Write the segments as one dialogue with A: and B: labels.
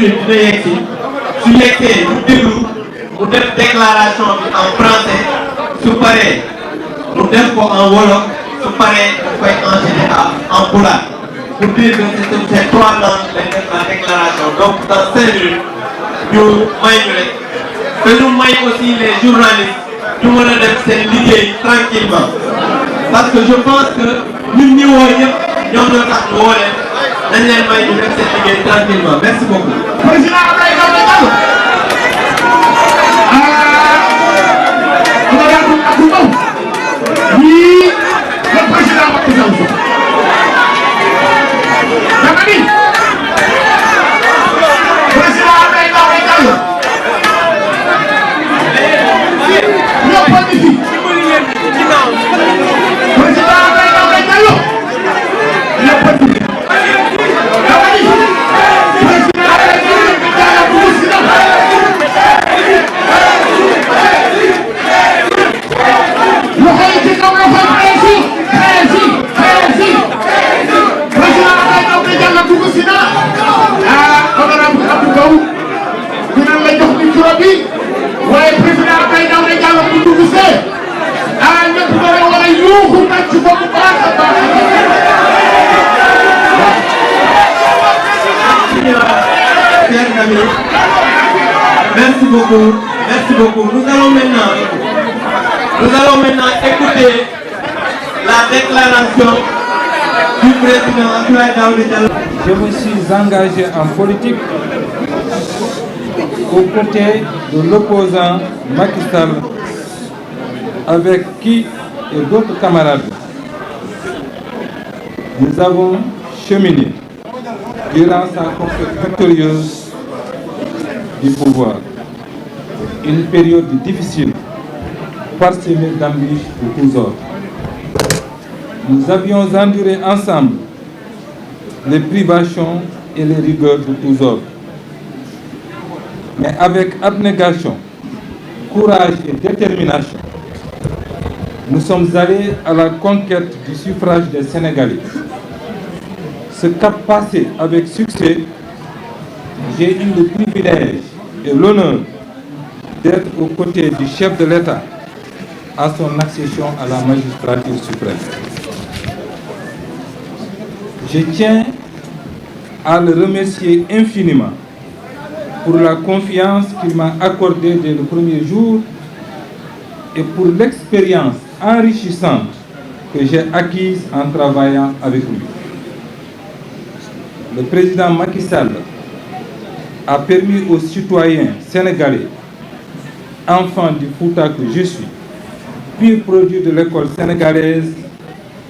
A: dina yegg si su yegsee ñu déglu mu def déclaration bi en français su paree mu def ko en wolof su paree daf koy enchaîner en pulaar pour dire que c'est 3 langues lay def la déclaration donc dans 5 minutes ñu may ñu rek te ñu may aussi les journalistes ñu mën a def seen liggéey tranquillement parce que je pense que ñun ñi woo ñëpp ñoom ñoo tax ñu woo leen dañ leen may ñu def seen liggéey tranquillement merci beaucoup. Président Abdoulaye Daouda Diallo.
B: Oui, le président Macky Sall. Dama ni président Abdoulaye Daouda Diallo. ñëpp a ngi fi. président Abdoulaye Daouda Diallo. ñëpp a ngi fi. dama ni président Abdoulaye Daouda Diallo dugg si na. loxo yi ci kaw loxo yi président Abdoulaye Daouda Diallo dugg si na. honorable Abdou Mbow dinañ la jox micro bi waaye président Abdoulaye Daouda Diallo bu dugg see ñëpp dara war a yuuxu tàcc ko bu baax a baax.
A: Chers amis, merci beaucoup. Nous allons maintenant écouter la déclaration du président Abdoulaye Daouda Diallo.
C: Je me suis engagé en politique aux côtés de l'opposant Macky Sall, avec qui et d'autres camarades nous avons cheminé durant sa conquête victorieuse du pouvoir. Une période difficile, parsemée d'embûches de tous ordres. Nous avions enduré ensemble les privations et les rigueurs de tous ordres. Mais avec abnégation, courage et détermination, nous sommes allés à la conquête du suffrage des Sénégalais. Ce cap passé avec succès, j'ai eu le privilège et l'honneur d'être aux côtés du chef de l'État à son accession à la magistrature suprême. Je tiens à le remercier infiniment pour la confiance qu'il m'a accordée dès le premier jour et pour l'expérience enrichissante que j'ai acquise en travaillant avec lui. Le président Macky Sall a permis aux citoyens sénégalais, enfants du Fouta que je suis, pur produit de l'école sénégalaise,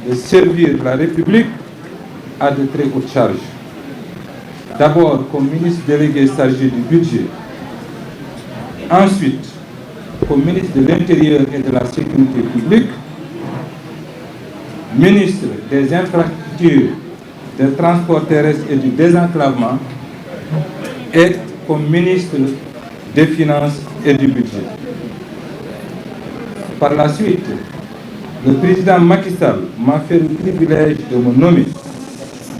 C: de servir la République à de très hautes charges. D'abord comme ministre délégué chargé du budget, ensuite comme ministre de l'Intérieur et de la Sécurité publique, ministre des Infrastructures, des Transports terrestres et du Désenclavement, et comme ministre des Finances et du Budget. Par la suite, le président Macky Sall m'a fait le privilège de me nommer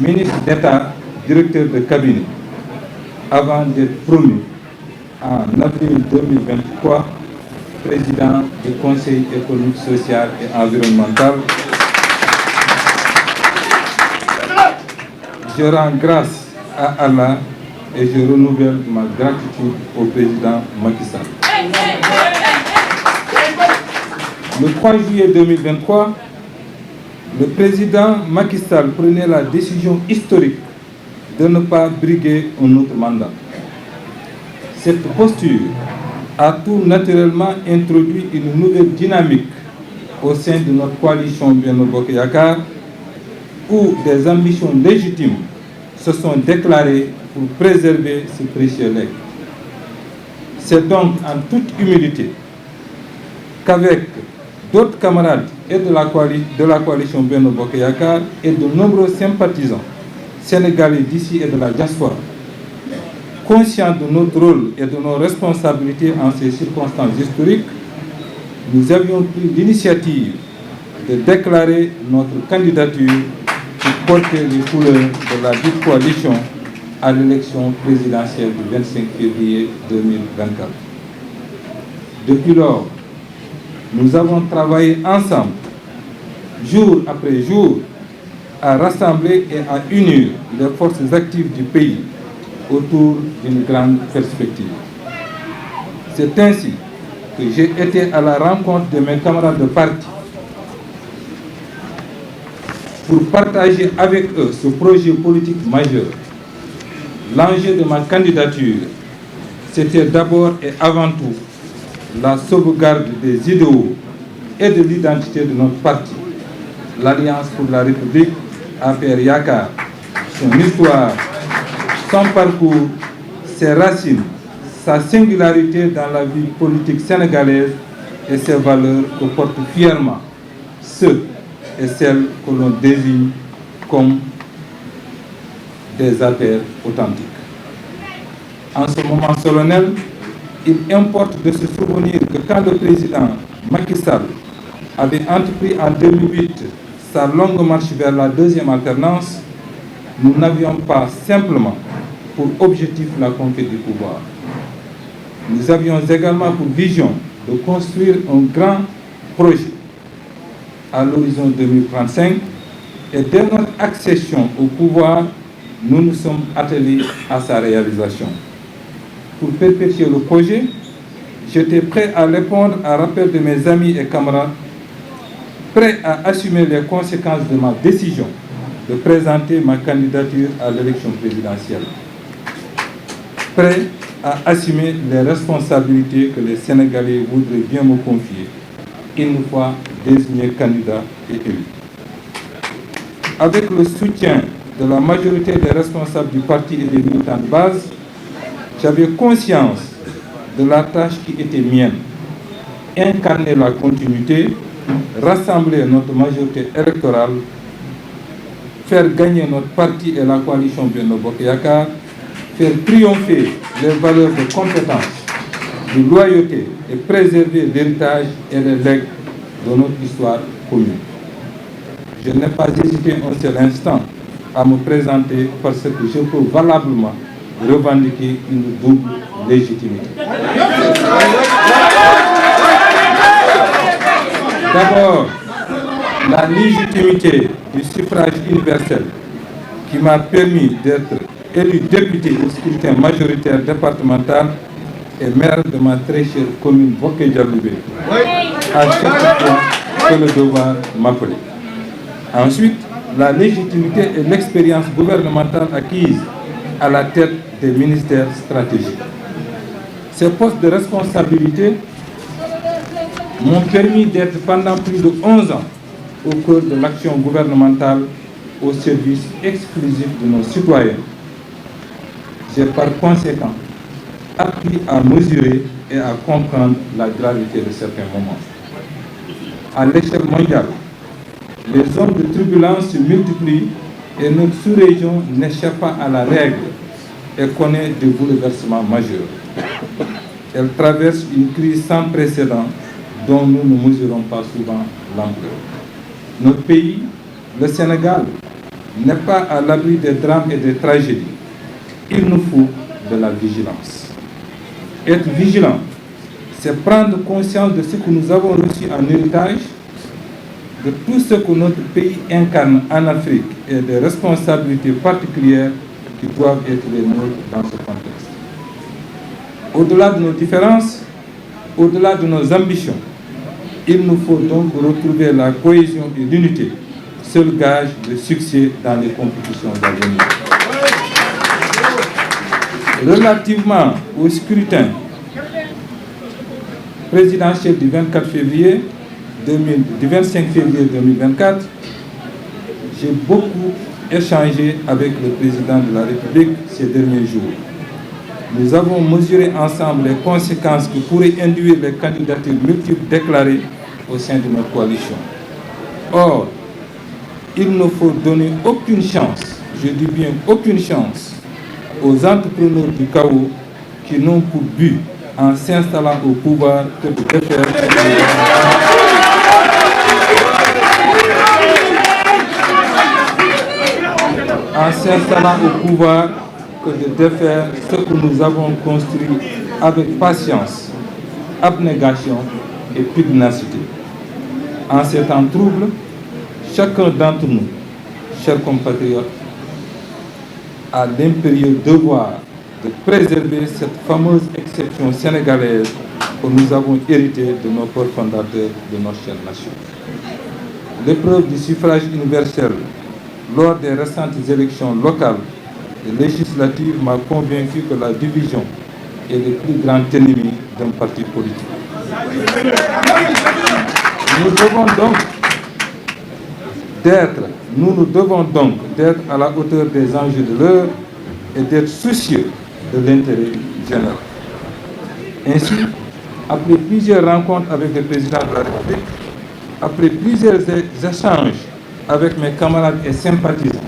C: ministre d'État, directeur de cabinet, avant d'être promu en avril 2023 président du Conseil économique, social et environnemental. Je rends grâce à Allah et je renouvelle ma gratitude au président Macky Sall. Le 3 juillet 2023, le président Macky Sall prenait la décision historique de ne pas briguer un autre mandat. Cette posture a tout naturellement introduit une nouvelle dynamique au sein de notre coalition Benno Bokk Yakaar, où des ambitions légitimes se sont déclarées pour préserver ce précieux legs. C'est donc en toute humilité qu'avec d'autres camarades et de la coalition Benno Bokk Yakaar et de nombreux sympathisants sénégalais d'ici et de la diaspora, conscients de notre rôle et de nos responsabilités en ces circonstances historiques, nous avions pris l'initiative de déclarer notre candidature pour porter les couleurs de la dite coalition à l'élection présidentielle du 25 février 2024. Depuis lors, nous avons travaillé ensemble, jour après jour, à rassembler et à unir les forces actives du pays autour d'une grande perspective. C'est ainsi que j'ai été à la rencontre de mes camarades de parti pour partager avec eux ce projet politique majeur. L'enjeu de ma candidature, c'était d'abord et avant tout la sauvegarde des idéaux et de l'identité de notre parti, l'Alliance pour la République, APR Yakar, son histoire, son parcours, ses racines, sa singularité dans la vie politique sénégalaise et ses valeurs que portent fièrement ceux et celles que l'on désigne comme des APR authentiques. En ce moment solennel, il importe de se souvenir que quand le président Macky Sall avait entrepris en 2008 sa longue marche vers la deuxième alternance, nous n'avions pas simplement pour objectif la conquête du pouvoir. Nous avions également pour vision de construire un grand projet à l'horizon 2035 et dès notre accession au pouvoir, nous nous sommes attelés à sa réalisation. Pour perpétuer le projet, j'étais prêt à répondre à l'appel de mes amis et camarades, prêt à assumer les conséquences de ma décision de présenter ma candidature à l'élection présidentielle, prêt à assumer les responsabilités que les Sénégalais voudraient bien me confier une fois désigné candidat et élu. Avec le soutien de la majorité des responsables du parti et des militants de base, j'avais conscience de la tâche qui était mienne, incarner la continuité, rassembler notre majorité électorale, faire gagner notre parti et la coalition Benno Bokk Yakaar, faire triompher les valeurs de compétence, de loyauté et préserver l'héritage et les legs de notre histoire commune. Je n'ai pas hésité un seul instant à me présenter parce que je peux valablement revendiquer une double légitimité. D'abord, la légitimité du suffrage universel qui m'a permis d'être élu député au scrutin majoritaire départemental et maire de ma très chère commune Bokké-Dialoubé, à chaque fois que le devoir m'appelait. Ensuite, la légitimité et l'expérience gouvernementale acquise à la tête des ministères stratégiques. Ces postes de responsabilité m'ont permis d'être pendant plus de 11 ans au cœur de l'action gouvernementale au service exclusif de nos citoyens. J'ai par conséquent appris à mesurer et à comprendre la gravité de certains moments. À l'échelle mondiale, les zones de turbulence se multiplient et notre sous-région n'échappe pas à la règle et connaît des bouleversements majeurs. Elle traverse une crise sans précédent dont nous ne mesurons pas souvent l'ampleur. Notre pays, le Sénégal, n'est pas à l'abri des drames et des tragédies. Il nous faut de la vigilance. Être vigilant, c'est prendre conscience de ce que nous avons reçu en héritage, de tout ce que notre pays incarne en Afrique et des responsabilités particulières qui doivent être les nôtres dans ce contexte. Au-delà de nos différences, au-delà de nos ambitions, il nous faut donc retrouver la cohésion et l'unité, seul gage de succès dans les compétitions d'avenir. Relativement au scrutin présidentiel du 25 février 2024, j'ai beaucoup échangé avec le président de la République ces derniers jours. Nous avons mesuré ensemble les conséquences que pourraient induire les candidatures multiples déclarées au sein de notre coalition. Or, il ne faut donner aucune chance, je dis bien aucune chance, aux entrepreneurs du chaos qui n'ont pour but, en s'installant au pouvoir, que de défaire que de défaire ce que nous avons construit avec patience, abnégation et pugnacité. En ces temps troubles, chacun d'entre nous, chers compatriotes, a l'impérieux devoir de préserver cette fameuse exception sénégalaise que nous avons héritée de nos pères fondateurs de notre chère nation. L'épreuve du suffrage universel lors des récentes élections locales et législatives m'a convaincu que la division est le plus grand ennemi d'un parti politique. Nous devons donc d'être à la hauteur des enjeux de l'heure et d'être soucieux de l'intérêt général. Ainsi, après plusieurs rencontres avec le président de la République, après plusieurs échanges avec mes camarades et sympathisants,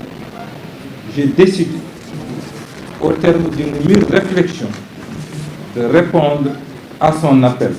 C: j'ai décidé, au terme d'une mûre réflexion, de répondre à son appel.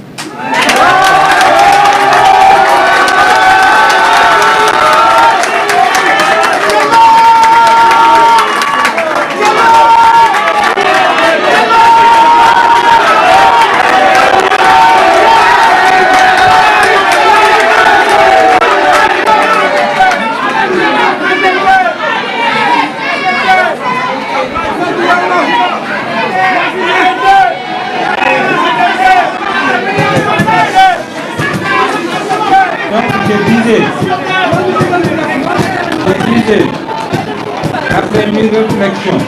C: Après mes réflexions,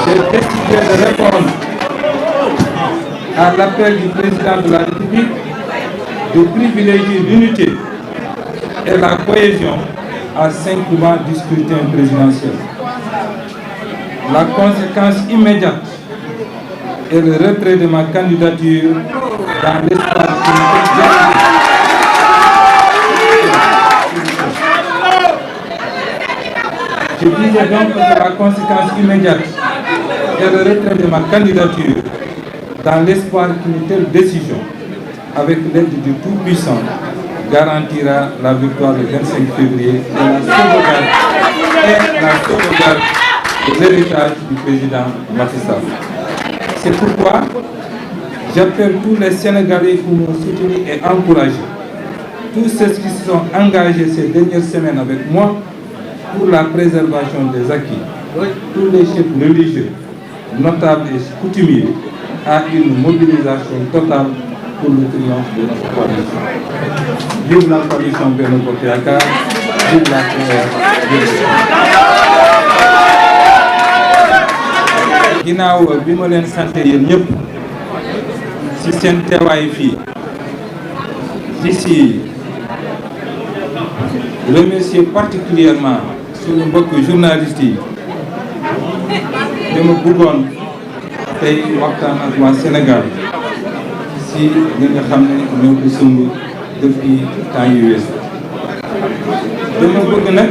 C: j'ai décidé de répondre à l'appel du président de la République de privilégier l'unité et la cohésion à 5 mois du scrutin présidentiel. La conséquence immédiate est le retrait de ma candidature dans l'espoir Je disais donc que la conséquence immédiate est le retrait de ma candidature dans l'espoir qu'une telle décision, avec l'aide du Tout-Puissant, garantira la victoire le 25 février et la sauvegarde de l'héritage du président Macky Sall. C'est pourquoi j'appelle tous les Sénégalais pour me soutenir et encourager, tous ceux qui se sont engagés ces dernières semaines avec moi pour la préservation des acquis, tous les chefs religieux, notables et coutumiers, à une mobilisation totale pour le triomphe de notre coalition. Vive la coalition Benno Bokk Yaakaar, vive la PR. Ginnaaw bi ma leen sant yéen ñëpp ci seen teewaay fii d'ici remercier particulièrement suñu mbokk journalistes yi dama bëggoon tey waxtaan ak waa Sénégal si li nga xam ne ñoo ko sumb depuis temps yu weesu. dama bëgg nag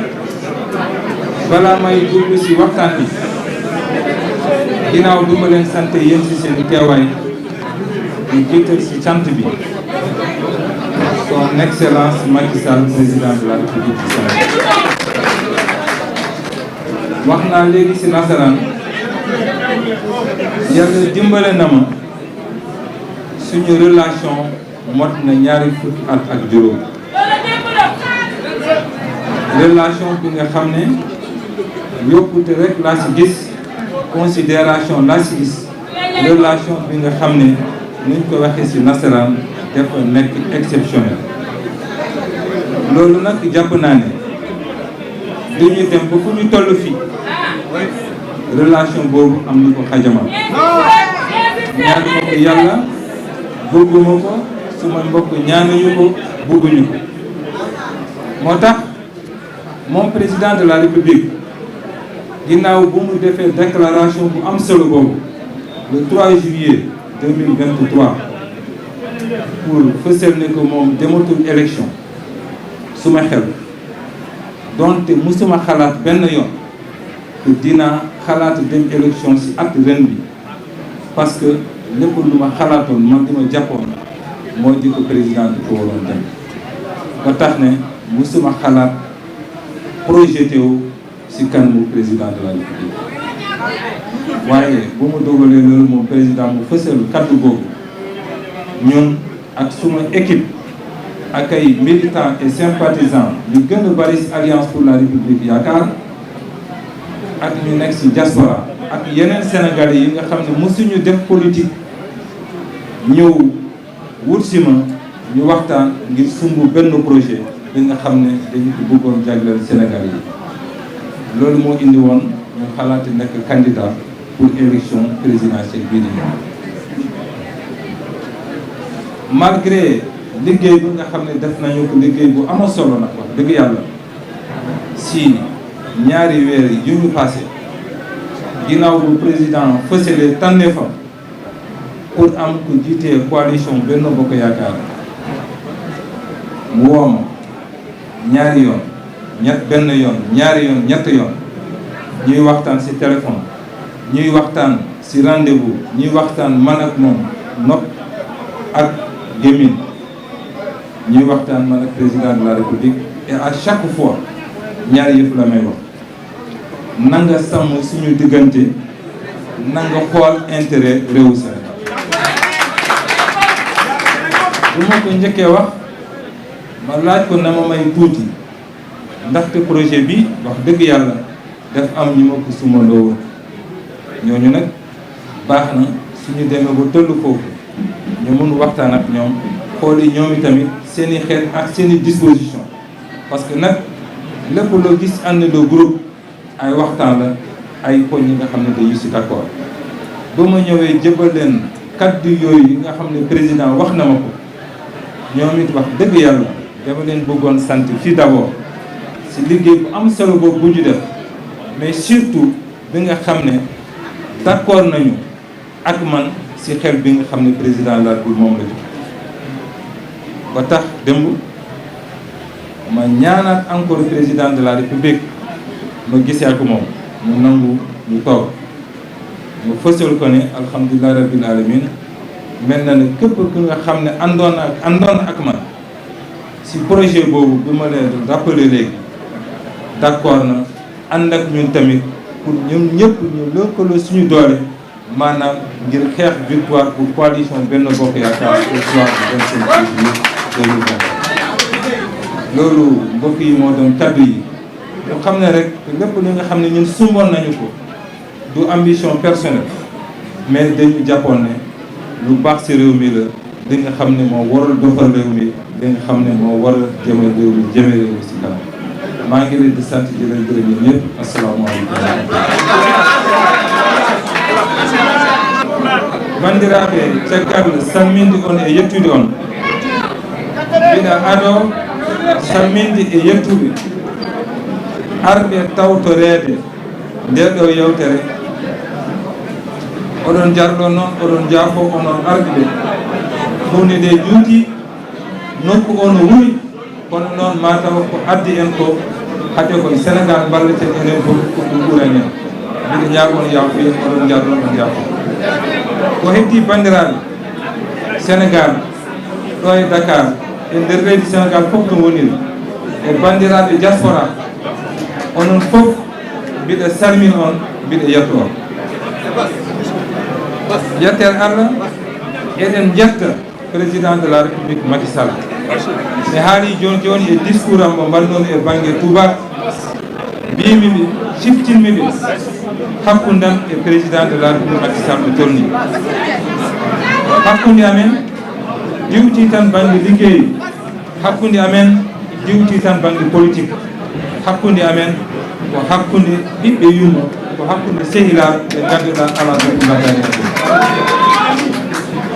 C: balaa may dugg si waxtaan bi ginnaaw du ma leen sant yéen si seen teewaay ñu jiital si cant bi son excellence Macky Sall président de la République du Sénégal. wax naa léegi si nasaraan yàlla dimbale na ma suñu relation mot na ñaari fukki at ak juróom. relation bi nga xam ne yokkute rek laa si gis, considération laa si gis, relation bi nga xam ne nuñ ko waxee si nasaraan dafa nekk exceptionnel. loolu nag jàpp naa ne dañuy dem ba fu ñu toll fii relation boobu am na ko xajamal. ñaanuma ko yàlla, bëgguma ko, suma mbokk ñaanuñu ko, bëgguñu ko. moo tax moom président de la République ginnaaw bu mu defee déclaration bu am solo boobu le 3 juillet 2023 pour fësal ne ko moom dematul élection, suma xel donte musuma xalaat benn yoon que dina xalaat dem élection si at ren bi, parce que lépp lu ma xalaatoon man di ma jàppoon mooy di ko président di ko waroon dem. ba tax ne musuma xalaat projeté wu si kanamu président de la République. waaye bu mu dogalee loolu moom président mu fësal kaddu googu ñun ak suma équipe ak ay militants et sympathisants yu gën a bari ci Alliance pour la République yaakaar ak ñu nekk ci diaspora ak yeneen Sénégalais yi nga xam ne mosuñu def politique ñëw wut si ma ñu waxtaan ngir sumb benn projet bi nga xam ne dañu ko bëggoon jagleel Sénégalais yi loolu moo indi woon ñu xalaati nekk candidat pour élection présidentielle bii di ñëw malgré liggéey bi nga xam ne def nañu ko liggéey bu ama solo nag wax dëgg yàlla si ñaari weer yu ñu passé ginnaaw bu président fësalee tànneefam pour am ko jiitee coalition Benno Bokk Yaakaar mu woo ma ñaari yoon benn yoon ñaari yoon ñett yoon ñuy waxtaan ci téléphone ñuy waxtaan ci rendez-vous ñuy waxtaan man ak moom nopp ak gémmiñ ñuy waxtaan man ak président de la République et à chaque fois ñaari yëpp la may wax na nga sàmm suñu diggante na nga xool intérêt réewu Sénégal bu ma ko njëkkee wax ma laaj ko na ma may tuuti ndaxte projet bi wax dëgg yàlla daf am ñu ma ko sumandoo woon ñooñu nag baax na suñu demee ba tollu foofu ñu mun waxtaan ak ñoom xooli ñoom itamit seeni xeet ak seeni disposition parce que nag lépp loo gis ànd de groupe ay waxtaan la ay poñ yi nga xam ne dañu si d'accord ba ma ñëwee jëbal leen kaddu yooyu yi nga xam ne président wax na ma ko ñoom it wax dëgg yàlla dama leen bëggoon sant fii d'abord si liggéey bu am solo boobu bu ñu def mais surtout bi nga xam ne d'accord nañu ak man si xel bi nga xam ne président la République moom la jox ba tax démb ma ñaanaat encore président de la République ma gisee ak moom mu nangu ñu toog ma fësal ko ne alhamdulilah rabbil alamin mel na ne képp ku nga xam ne àndoon ak man si projet boobu bi ma leen rappelé léegi d'accord na ànd ak ñun tamit pour ñun ñëpp ñu lëkkaloo suñu doole maanaam ngir xeex victoire pour coalition Benno Bokk Yaakaar au soir du 25 juillet 2020 loolu mbokk yi moo doon kaddu yi ñu xam ne rek lépp li nga xam ne ñun sumboon nañu ko du ambition personnelle mais dañu jàppoon ne lu baax ci réew mi la li nga xam ne moo waral doxal réew mi li nga xam ne moo waral jëme réew mi ci kanam maa ngi leen di sant di leen gërëm yéen ñëpp asalaamaaleykum bandiraɓe caggal samminde on e yettude on mbiɗa ado samminde e yettude arɓe tawtorede nde ɗo yewtere oɗon jarɗo noon oɗon jaafo onon arɓe hunde nde juuti nokku ono wuuri kono noon mataw ko addi en ko hade koye Sénégal balleten enen fof ko ɗum ɓuuren en mbiɗa ñaagon yaafuyen oɗon jarɗo on yaafo ko heddi bandiraɓe Sénégal ɗo e Dakar e nder leydi Sénégal fof to woniri e bandiraɓe diaspora onon fof mbiɗa salmin on mbiɗa yetto on yettere Allah eɗen jetta président de la République Macky Sall mi haali joni joni e discours am mo mbalnomi e banggue Touba mbimiɓe ciftinmiɓe hakkundam e président de la République Macky Sall ɗo tolni hakkude amen diwti tan banggue liggey hakkude amen diwti tan banggue politique hakkude amen ko hakkude ɓiɓɓe yumma ko hakkude sehilaɓe ɓe ganduɗa ala ɗum mbaddani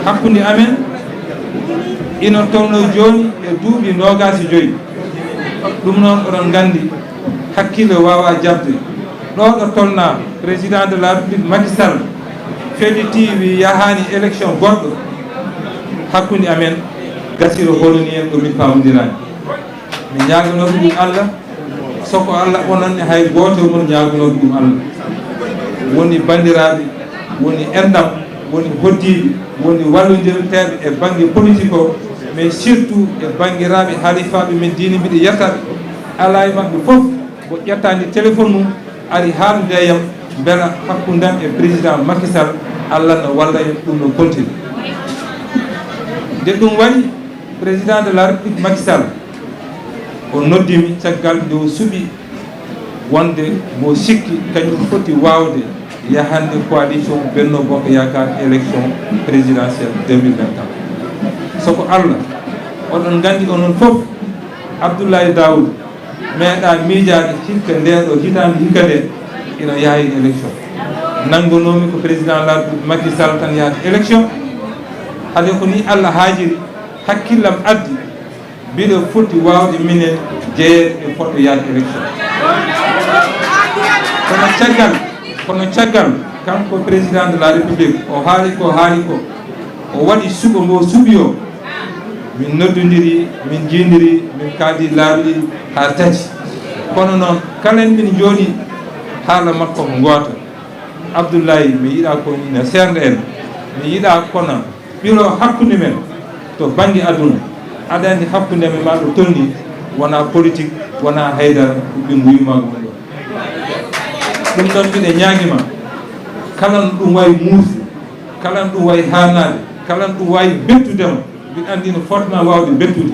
C: hakkude amen ino tolno joni e duuɓi 25 ɗum noon oɗon gandi hakkille wawa jabde ɗo ɗo tolna président de la République Macky Sall feɗiti wi yahani élection goɗɗo hakkude amen gasiro holoni en ɗo min pamdirani mi ñagonoɓe ɗum Allah soko Allah ononne hay goto mon ñagonoɓe ɗum Allah woni bandiraɓe woni endam woni hoddiɓe woni wallodirteɓe e banggue politique o mais surtout e banguiraɓe haalifaɓe men diine mbiɗa yettaɓe ala e mabɓe foof mo ƴettani téléphone mum ari haalde yam bela hakkundam e président Macky Sall Allah no walla en ɗum no continue nde ɗum waɗi président de la république Macky Sall o noddimi caggal nde o suuɓi wonde mo sikki kañum foti wawde yahande coalition Benno Bokk Yakar élection présidentielle 2024 soko Allah oɗon gandi onon fof Abdoulaye Daoud meeɗa miijade hikka nden ɗo hitande hikka nde ina yaahi élection nanngonomi ko président la Macky Sall tan yahata élection hade ko ni Allah haajiri hakkillam addi mbiɗo foti wawde minen jeeye e poɗɗo yahde élection kono caggal kanko président de la république o haali ko o waɗi suɓo mbo suuɓi o min noddodiri min jiindiri min kaadi laabi ɗiɗi ha tati kono noon kala en min jooɗi haala makko ko goota Abdoulaye mi yiɗa ko ina serde en mi yiɗa kono ɓiro hakkude men to banggue aduna aɗa andi hakkude men ma ɗo tolni wona politique wona haydara ko ɓe guymago ɗum ɗo ɗum ɗon mbiɗe ñaaguima kala no ɗum wawi muusi kala no ɗum wawi hannade kala no ɗum wawi bettudema mbiɗa andi no fotma wawde bettude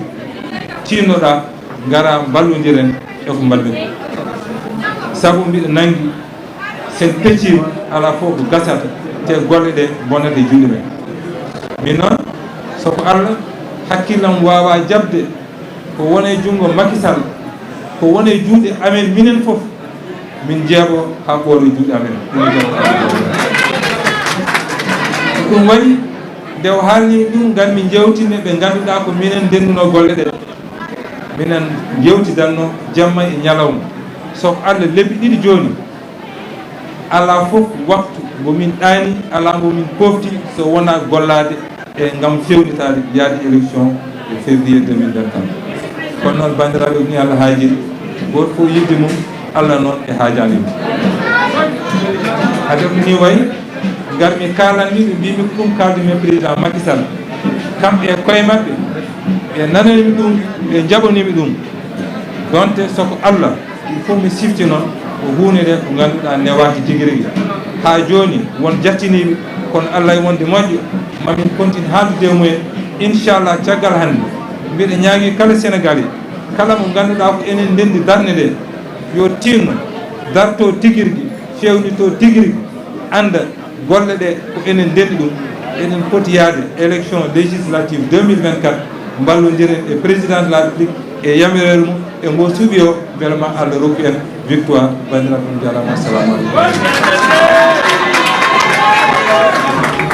C: tinnoɗa gara ballodiren eko mballen saabu mbiɗa nanggui sen peccima ala fof ko gasata te golle ɗe bonnata e juuɗe men min noon soko Allah hakkillam wawa jabde ko wone junngo Macky Sall ko wone juuɗe amen minen fof min jeeɓo ha ɓoore juuɗe amen ɗum waɗi nde o haalni ɗum gan min jewtine ɓe ganduɗa ko minen ndenduno golle ɗe minen jewtidanno jamma e ñalawma soko Allah lebbi ɗiɗi joni ala fof waktu momin ɗaani ala momin pofti so wona gollade e gam fewnitade yaade élection e février 2024 kono noon bandiraɓe ni Allah haajiri goto fof yidde mum Allah noon e haajani mum hade ko ni wayi garmi kalanniɓe mbimi ko ɗum kaldumi e président Macky Sall kamɓe e koye mabɓe ɓe nananimi ɗum ɓe jaɓanimi ɗum donte soko Allah il faut mi sifti noon ko hunde nde ko ganduɗa newaki tigui rigui ha joni won jattiniɓe kono Allah e wonde moƴƴo mamin continue haaldude mumen inchallah caggal hande mbiɗa ñaagui kala Sénégalais kala mo ganduɗa ko enen ndendi darde nde yo tinno darto tigui rigui fewnito tigui rigui anda golle ɗe ko enen ndendi ɗum enen poti yaade élection législative 2024 ballodiren e président de la république e yamirere mum e mbo suuɓi o beele ma Allah rokku en victoire bandiraɓe jarama assalamu aleykum